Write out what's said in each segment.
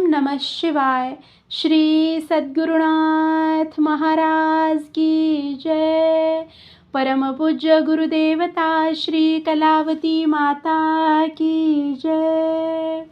नमः शिवाय. श्री सद्गुरुनाथ महाराज की जय. परमपूज्य गुरुदेवता श्री कलावती माता की जय.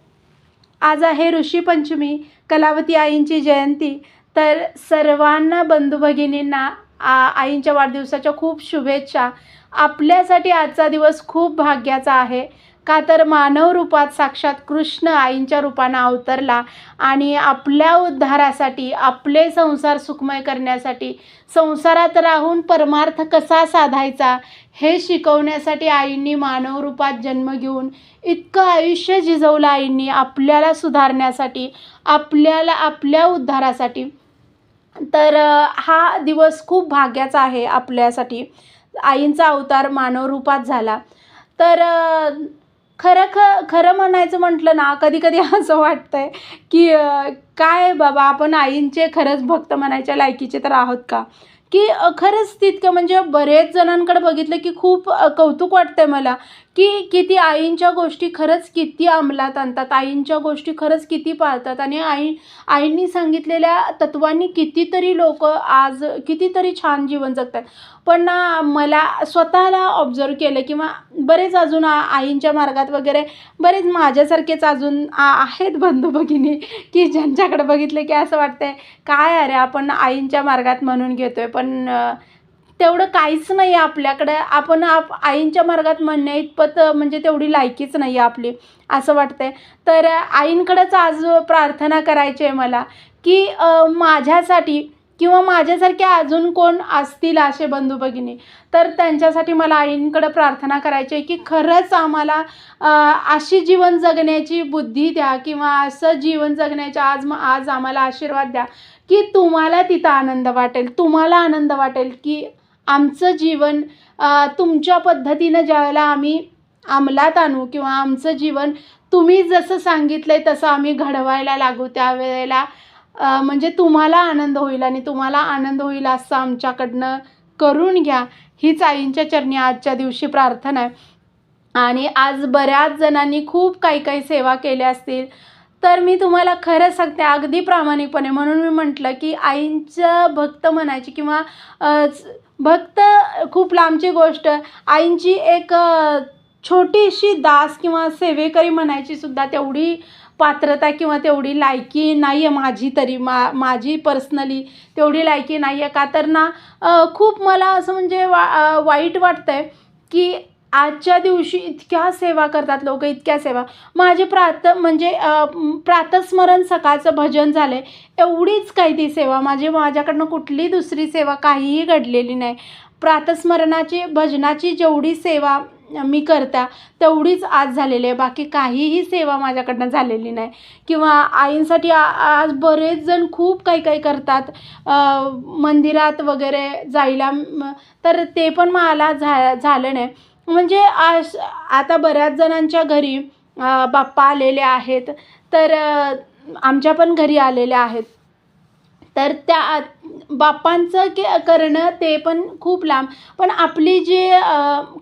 आज आहे ऋषी पंचमी, कलावती आईंची जयंती. तर सर्वांना बंधू भगिनींना आईंच्या वाढदिवसाच्या खूप शुभेच्छा. आपल्यासाठी आजचा दिवस खूप भाग्याचा आहे, का तर मानव रूपात साक्षात कृष्ण आईंच्या रूपानं अवतरला आणि आपल्या उद्धारासाठी, आपले संसार सुखमय करण्यासाठी, संसारात राहून परमार्थ कसा साधायचा हे शिकवण्यासाठी आईंनी मानव रूपात जन्म घेऊन इतकं आयुष्य झिजवलं आईंनी आपल्याला सुधारण्यासाठी, आपल्या उद्धारासाठी. तर हा दिवस खूप भाग्याचा आहे आपल्यासाठी. आईंचा अवतार मानव रूपात झाला. तर खरं म्हणायचं म्हटलं ना, कधी कधी असं वाटतंय की काय बाबा, आपण आईंचे खरंच भक्त म्हणायच्या लायकीचे तर आहोत का? की खरंच तितकं म्हणजे बरेच जणांकडे बघितलं की खूप कौतुक वाटतंय मला, की किती आईंच्या गोष्टी खरंच किती अंमलात आणतात, आईंच्या गोष्टी खरंच किती पाळतात आणि आईंनी सांगितलेल्या तत्वांनी कितीतरी लोक आज कितीतरी छान जीवन जगतात. पण ना, मला स्वतःला ऑब्झर्व केलं किंवा बरेच अजून आईंच्या मार्गात वगैरे बरेच माझ्यासारखेच अजून आहेत बंधू भगिनी, की ज्यांच्याकडे बघितलं की असं वाटतंय काय अरे आपण आईंच्या मार्गात म्हणून घेतोय, पण तेवढं काहीच नाही आहे आपल्याकडं. आपण आईंच्या मार्गात म्हणण्या इतपत म्हणजे तेवढी लायकीच नाही आहे आपली, असं वाटतंय. तर आईंकडेच आज प्रार्थना करायची आहे मला, की माझ्यासाठी किंवा माझ्यासारखे अजून कोण असतील असे बंधू भगिनी, तर त्यांच्यासाठी मला आईंकडे प्रार्थना करायची आहे की खरंच आम्हाला अशी जीवन जगण्याची बुद्धी द्या किंवा असं जीवन जगण्याचा आज आम्हाला आशीर्वाद द्या की तुम्हाला तिथं आनंद वाटेल, तुम्हाला आनंद वाटेल की आमचं जीवन तुमच्या पद्धतीनं ज्यावेळेला आम्ही अंमलात आणू किंवा आमचं जीवन तुम्ही जसं सांगितलं आहे तसं आम्ही घडवायला लागू, त्यावेळेला म्हणजे तुम्हाला आनंद होईल आणि तुम्हाला आनंद होईल असं आमच्याकडनं करून घ्या. हीच आईंच्या चरणी आजच्या दिवशी प्रार्थना आहे. आणि आज बऱ्याच जणांनी खूप काही सेवा केल्या असतील, तर मी तुम्हाला खरं सांगते अगदी प्रामाणिकपणे, म्हणून मी म्हटलं की आईंचं भक्त म्हणायची किंवा भक्त खूप लांबची गोष्ट, आईंची एक छोटीशी दास किंवा सेवेकरी म्हणायची सुद्धा तेवढी पात्रता किंवा तेवढी लायकी नाही आहे माझी, तरी माझी पर्सनली तेवढी लायकी नाही आहे. का तर ना खूप मला असं म्हणजे वाईट वाटतं आहे की आजच्या दिवशी इतक्या सेवा करतात लोक, इतक्या सेवा. माझे प्रातस्मरण सकाळचं भजन झालं आहे, एवढीच काही ती सेवा माझ्याकडनं कुठली दुसरी सेवा काहीही घडलेली नाही. प्रातस्मरणाची भजनाची जेवढी सेवा मी करता तेवढीच आज झालेली आहे, बाकी काहीही सेवा माझ्याकडनं झालेली नाही. किंवा आईंसाठी आज बरेच जण खूप काही करतात, मंदिरात वगैरे जायला, तर ते पण मला झालं नाही. म्हणजे आता बऱ्याच जणांच्या घरी बाप्पा आलेले आहेत, तर आमच्या पण घरी आलेले आहेत. तर त्या बाप्पांचं करणं ते पण खूप लांब, पण आपली जी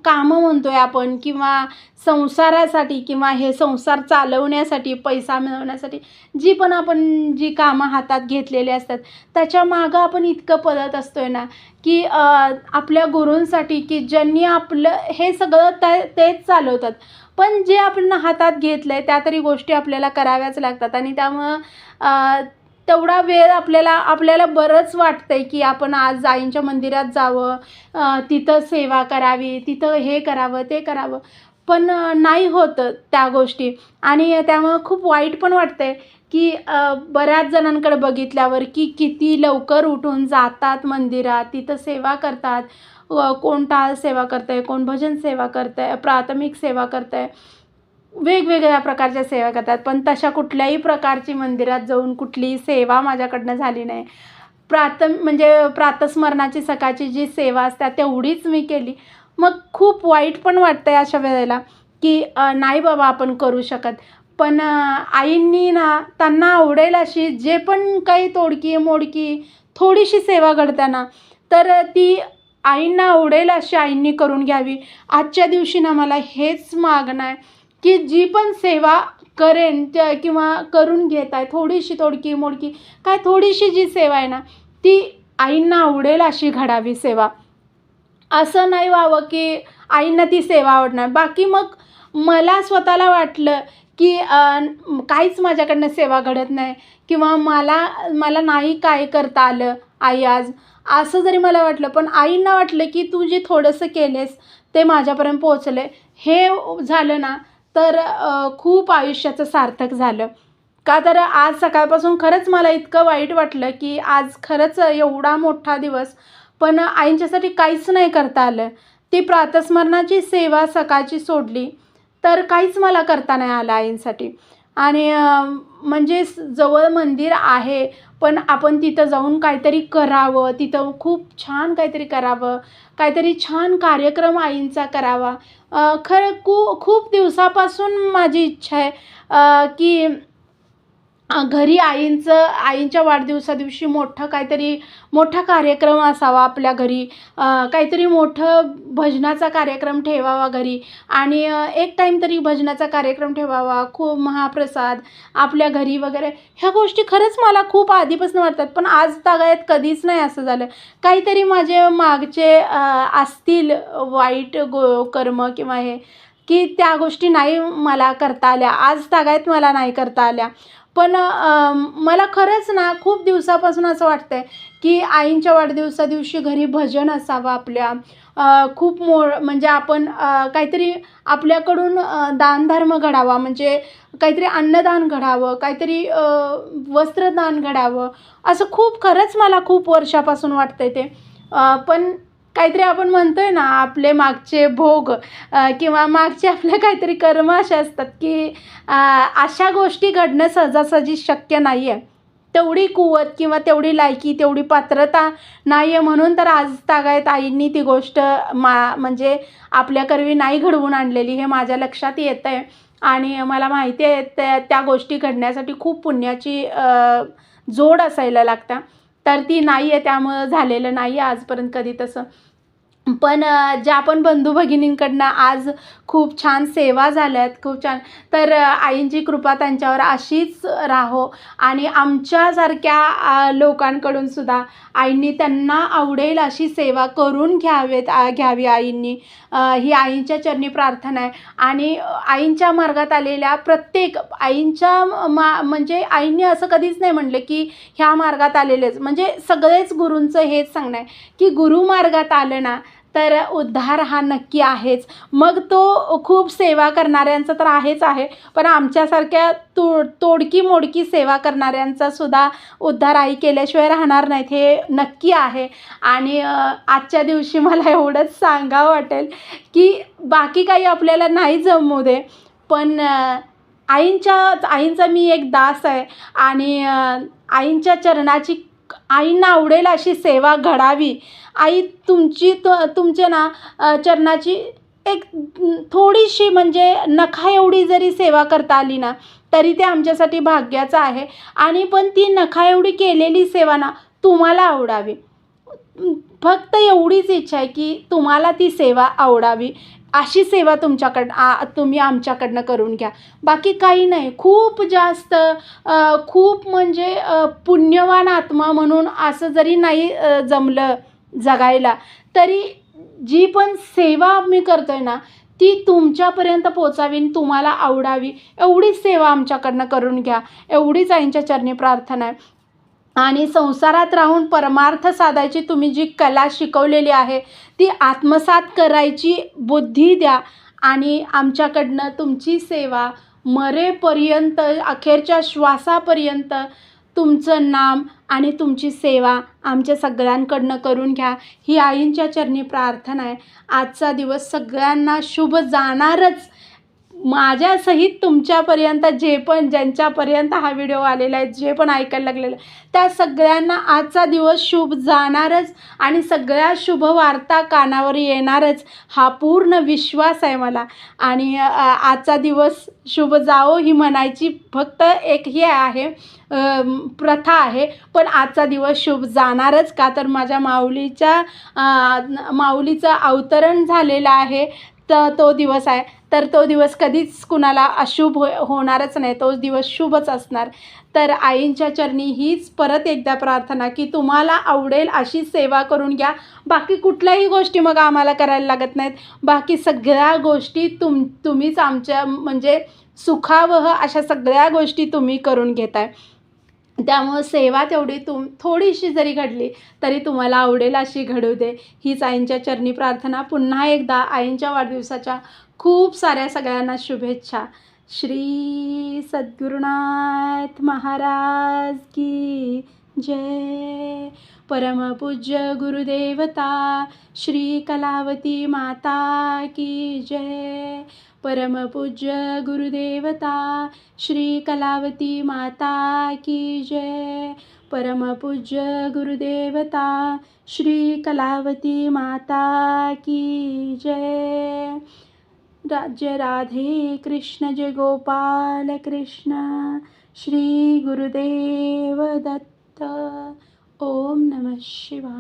कामं म्हणतोय आपण किंवा संसारासाठी किंवा हे संसार चालवण्यासाठी, पैसा मिळवण्यासाठी जी कामं हातात घेतलेली असतात, त्याच्या मागं आपण इतकं पळत असतोय ना की आपल्या गुरूंसाठी, की ज्यांनी आपलं हे सगळं तेच चालवतात, पण जे आपण हातात घेतलं आहे त्या तरी गोष्टी आपल्याला कराव्याच लागतात. आणि त्यामुळं तेवढा वेळ आपल्याला बरंच वाटतंय की आपण आज आईंच्या मंदिरात जावं, तिथं सेवा करावी, तिथं हे करावं ते करावं, पण नाही होत त्या गोष्टी. आणि त्यामुळं खूप वाईट पण वाटतंय की बऱ्याच जणांकडे बघितल्यावर की किती लवकर उठून जातात मंदिरात, तिथं सेवा करतात. कोण टाळ सेवा करतंय, कोण भजन सेवा करतंय, प्राथमिक सेवा करतंय, वेगवेगळ्या प्रकारच्या सेवा करतात. पण तशा कुठल्याही प्रकारची मंदिरात जाऊन कुठलीही सेवा माझ्याकडनं झाली नाही. प्रातस्मरणाची सकाळची जी सेवा असते तेवढीच मी केली. मग खूप वाईट पण वाटतंय अशा वेळेला की नाही बाबा आपण करू शकत. पण आईंनी ना त्यांना आवडेल अशी जे पण काही तोडकी मोडकी थोडीशी घडते घडताना, तर ती आईंना आवडेल अशी आईंनी करून घ्यावी. आजच्या दिवशी ना मला हेच मागणं आहे की जी पण सेवा करेन किंवा करून घेत आहे, थोडीशी तोडकी मोडकी काय थोडीशी जी सेवा आहे ना, ती आईंना आवडेल अशी घडावी सेवा. असं नाही व्हावं की आईंना ती सेवा आवडणार. बाकी मग मला स्वतःला वाटलं की काहीच माझ्याकडनं सेवा घडत नाही किंवा मला मला नाही काय करता आलं आई आज, असं जरी मला वाटलं, पण आईंना वाटलं की तू जे थोडंसं केलेस ते माझ्यापर्यंत पोहोचले, हे झालं ना तर खूप आयुष्याचं सार्थक झालं. का तर आज सकाळपासून खरंच मला इतकं वाईट वाटलं की आज खरंच एवढा मोठा दिवस, पण आईंच्यासाठी काहीच नाही करता आलं. ती प्रातस्मरणाची सेवा सकाळची सोडली तर काहीच मला करता नाही आलं आईंसाठी. आणि म्हणजे जवळ मंदिर आहे, पण आपण तिथं जाऊन काहीतरी करावं, तिथं खूप छान काहीतरी करावं, काहीतरी छान कार्यक्रम आईंचा करावा. खरं खूप दिवसापासून माझी इच्छा आहे की घरी आईंच्या वाढदिवसादिवशी मोठा कार्यक्रम असावा आपल्या घरी. काहीतरी मोठं भजनाचा कार्यक्रम ठेवावा घरी आणि एक टाईम तरी भजनाचा कार्यक्रम ठेवावा, खूप महाप्रसाद आपल्या घरी वगैरे. ह्या गोष्टी खरंच मला खूप आधीपासून वाटतात, पण आज तागायत कधीच नाही असं झालं. काहीतरी माझे मागचे असतील वाईट कर्म किंवा हे, की त्या गोष्टी नाही मला करता आल्या, आज तागायत मला नाही करता आल्या. पण मला खरंच ना खूप दिवसापासून असं वाटतं आहे की आईंच्या वाढदिवसादिवशी घरी भजन असावं आपल्या. खूप म्हणजे आपण काहीतरी आपल्याकडून दानधर्म घडावा, म्हणजे काहीतरी अन्नदान घडावं, काहीतरी वस्त्रदान घडावं, असं खूप खरंच मला खूप वर्षापासून वाटतं आहे ते. पण काहीतरी आपण म्हणतो आहे ना, आपले मागचे भोग किंवा मागचे आपले काहीतरी कर्म असे असतात की अशा गोष्टी घडणं सहजासहजी शक्य नाही आहे. तेवढी कुवत किंवा तेवढी लायकी, तेवढी पात्रता नाही आहे, म्हणून तर आज तागायत आईंनी ती गोष्ट म्हणजे आपल्याकरवी नाही घडवून आणलेली, हे माझ्या लक्षात येतं आहे. आणि मला माहिती आहे त्या गोष्टी घडण्यासाठी खूप पुण्याची जोड असायला लागतं, तर ती नाही आहे, त्यामुळं झालेलं नाही आहे आजपर्यंत कधी तसं. पण ज्या पण बंधू-भगिनींकडनं आज खूप छान सेवा झाल्यात, खूप छान. तर आईंची कृपा त्यांच्यावर अशीच राहो आणि आमच्यासारख्या लोकांकडून सुद्धा आईंनी त्यांना आवडेल अशी सेवा करून घ्यावी आईंनी. ही आईंच्या चरणी प्रार्थना आहे. आणि आईंच्या मार्गात आलेल्या प्रत्येक आईंच्या म्हणजे आईंनी असं कधीच नाही म्हटलं की ह्या मार्गात आलेलेच, म्हणजे सगळेच गुरूंचं हेच सांगणं आहे की गुरु मार्गात आलं ना तर उद्धार हा नक्की आहेच. मग तो खूप सेवा करणाऱ्यांचा तर आहेच आहे, पण आमच्यासारख्या तोडकी मोडकी सेवा करणाऱ्यांचा सुद्धा उद्धार आई केल्याशिवाय राहणार नाहीत, हे नक्की आहे. आणि आजच्या दिवशी मला एवढंच सांगावं वाटेल की बाकी काही आपल्याला नाही जमू दे, पण आईंचा मी एक दास आहे आणि आईंच्या चरणाची आईंना आवडेल अशी सेवा घडावी. आई तुमच्या ना चरणाची एक थोडीशी म्हणजे नखा एवढी जरी सेवा करता आली ना तरी ते आमच्यासाठी भाग्याचं आहे. आणि पण ती नखा एवढी केलेली सेवा ना तुम्हाला आवडावी, फक्त एवढीच इच्छा आहे की तुम्हाला ती सेवा आवडावी, अशी सेवा तुम्ही आमच्याकडनं करून घ्या. बाकी काही नाही. खूप जास्त खूप म्हणजे पुण्यवान आत्मा म्हणून असं जरी नाही जमलं जगायला, तरी जी पण सेवा मी करतोय ना ती तुमच्यापर्यंत पोचावी, तुम्हाला आवडावी, एवढीच सेवा आमच्याकडनं करून घ्या, एवढीच आईंच्या चरणी प्रार्थना आहे. आणि संसारात राहून परमार्थ साधायची तुम्ही जी कला शिकवलेली आहे ती आत्मसात करायची बुद्धी द्या. आणि आमच्याकडनं तुमची सेवा मरेपर्यंत, अखेरच्या श्वासापर्यंत तुमचं नाम आणि तुमची सेवा आमच्या सगळ्यांकडनं करून घ्या, ही आईंच्या चरणी प्रार्थना आहे. आजचा दिवस सगळ्यांना शुभ जाणारच. माझ्यासहित तुमच्यापर्यंत ज्यांच्यापर्यंत हा व्हिडिओ आलेला आहे, जे पण ऐकायला लागलेलं आहे, त्या सगळ्यांना आजचा दिवस शुभ जाणारच आणि सगळ्या शुभ वार्ता कानावर येणारच, हा पूर्ण विश्वास आहे मला. आणि आजचा दिवस शुभ जावो ही म्हणायची फक्त एक हे आहे, प्रथा आहे, पण आजचा दिवस शुभ जाणारच. का तर माझ्या माऊलीचं अवतरण झालेलं आहे, तर तो दिवस आहे. तर तो दिवस कधीच कुणाला अशुभ होणारच नाही, तो दिवस शुभच असणार. तर आईंच्या चरणी हीच परत एकदा प्रार्थना, की तुम्हाला आवडेल अशी सेवा करून घ्या. बाकी कुठल्याही गोष्टी मग आम्हाला करायला लागत नाहीत. बाकी सगळ्या गोष्टी तुम्हीच आमच्या म्हणजे सुखावह अशा सगळ्या गोष्टी तुम्ही करून घेताय. त्यामुळं सेवा तेवढी थोडीशी जरी घडली तरी तुम्हाला आवडेल अशी घडू दे, हीच आईंच्या चरणी प्रार्थना. पुन्हा एकदा आईंच्या वाढदिवसाच्या खूप साऱ्या सगळ्यांना शुभेच्छा. श्री सद्गुरुनाथ महाराज की जय. परमपूज्य गुरुदेवता श्री कलावती माता की जय. परमपूज्य गुरुदेवता श्री कलावती माता की जय. परमपूज्य गुरुदेवता श्री कलावती माता की जय. राज्य राधे कृष्ण जय गोपाल कृष्ण. श्री गुरुदेव दत्त. ओम नमः शिवाय.